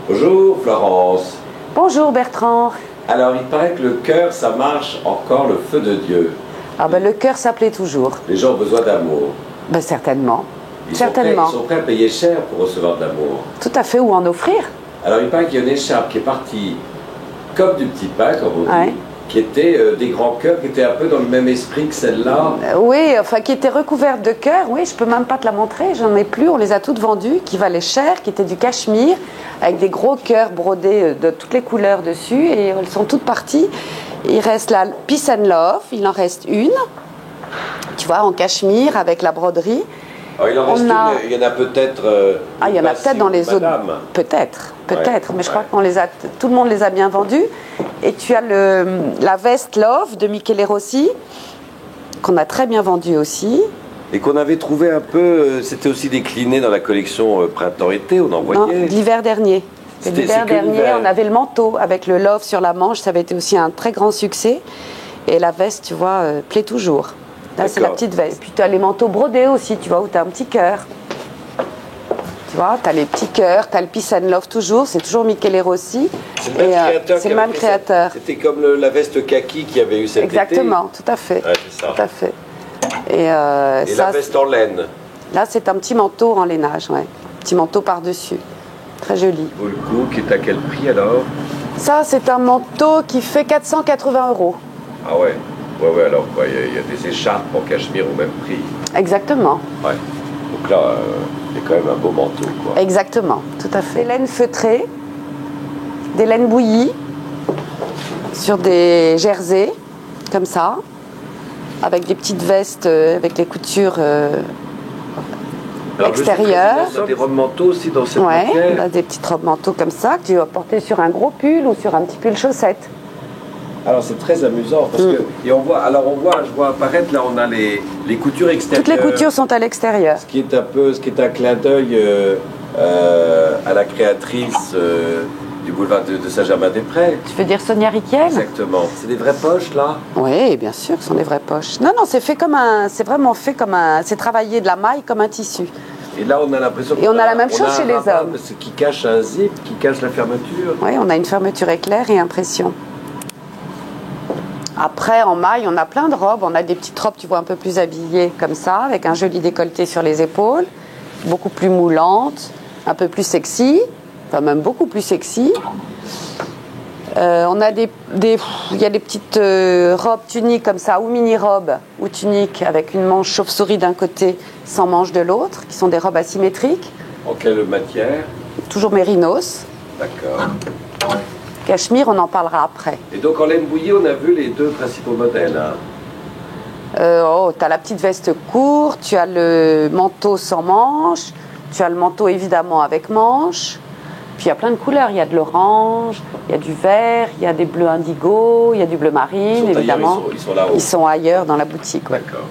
Bonjour Florence. Bonjour Bertrand. Alors il paraît que le cœur, ça marche encore le feu de Dieu. Ah ben le cœur s'appelait toujours. Les gens ont besoin d'amour. Ben certainement. Ils Certainement. sont prêts à payer cher pour recevoir de l'amour. Tout à fait, ou en offrir. Alors il paraît qu'il y a une écharpe qui est partie comme du petit pain, comme on dit, Ouais. qui était des grands cœurs, qui était un peu dans le même esprit que celle-là. Oui, enfin qui était recouverte de cœur. Oui, je peux même pas te la montrer, j'en ai plus. On les a toutes vendues, qui valaient cher, qui étaient du cachemire, avec des gros cœurs brodés de toutes les couleurs dessus, et elles sont toutes parties. Il reste la Peace and Love, il en reste une, tu vois, en cachemire avec la broderie. Alors il en reste a- une, il y en a peut-être. Ah, il y en a peut-être dans les autres. Madame. Peut-être, Ouais, mais je crois que tout le monde les a bien vendus. Et tu as la veste Love de Michele Rossi, qu'on a très bien vendue aussi. Et qu'on avait trouvé un peu, c'était aussi décliné dans la collection printemps-été, on en Non, voyait. l'hiver dernier. L'hiver que dernier, l'hiver. on avait le manteau avec le Love sur la manche, ça avait été aussi un très grand succès. Et la veste, tu vois, plaît toujours. Là, c'est la D'accord. petite veste. Puis tu as les manteaux brodés aussi, tu vois, où tu as un petit cœur. Tu vois, tu as les petits cœurs, tu as le Peace and Love toujours, c'est toujours Michele Rossi. C'est le même créateur. C'est qui le avait même fait ça. créateur. C'était comme la veste kaki qu'il y avait eu cet Exactement, tout à fait. été. Ouais, c'est ça. Tout à fait. Et, Et ça, la veste en laine. là, c'est un petit manteau en lainage, ouais. Petit manteau par-dessus. Très joli. Vaut le coup, qui est à quel prix alors? Ça, c'est un manteau qui fait 480 €. Ah ouais. Ouais, alors quoi, il y a des écharpes en cachemire au même prix. Exactement. Ouais. Donc là, c'est quand même un beau manteau, quoi. Exactement, tout à fait. Des laines feutrées, des laines bouillies, sur des jerseys, comme ça, avec des petites vestes avec les coutures Alors, je sais extérieures. qu'il y a des robes manteaux aussi dans cette Ouais, matière. bah, des petites robes manteaux comme ça, que tu vas porter sur un gros pull ou sur un petit pull chaussette. Alors c'est très amusant parce que je vois apparaître là on a les coutures extérieures. Toutes les coutures sont à l'extérieur. Ce qui est un clin d'œil à la créatrice du boulevard de Saint-Germain-des-Prés. Tu veux dire Sonia Rykiel? Exactement. C'est des vraies poches là. Oui, bien sûr, ce sont des vraies poches. Non, c'est vraiment fait comme c'est travaillé de la maille comme un tissu. Et là on a l'impression. Et on a la même chose un chez les rabat, hommes. parce que qui cache un zip, qui cache la fermeture. Oui, on a une fermeture éclair et impression. Après, en maille, on a plein de robes. On a des petites robes, tu vois, un peu plus habillées comme ça, avec un joli décolleté sur les épaules, beaucoup plus moulante, un peu plus sexy, enfin même beaucoup plus sexy. On a il y a des petites robes tuniques comme ça, ou mini-robes, ou tuniques avec une manche chauve-souris d'un côté, sans manche de l'autre, qui sont des robes asymétriques, En quelle matière? toujours mérinos. D'accord. Cachemire, on en parlera après. Et donc en laine bouillie on a vu les deux principaux modèles. Hein. Tu as la petite veste courte, tu as le manteau sans manche, tu as le manteau évidemment avec manche. Puis il y a plein de couleurs, il y a de l'orange, il y a du vert, il y a des bleus indigo, il y a du bleu marine, Ils sont ailleurs, évidemment. ils sont là-haut. Ils sont ailleurs dans la boutique. Ouais. D'accord.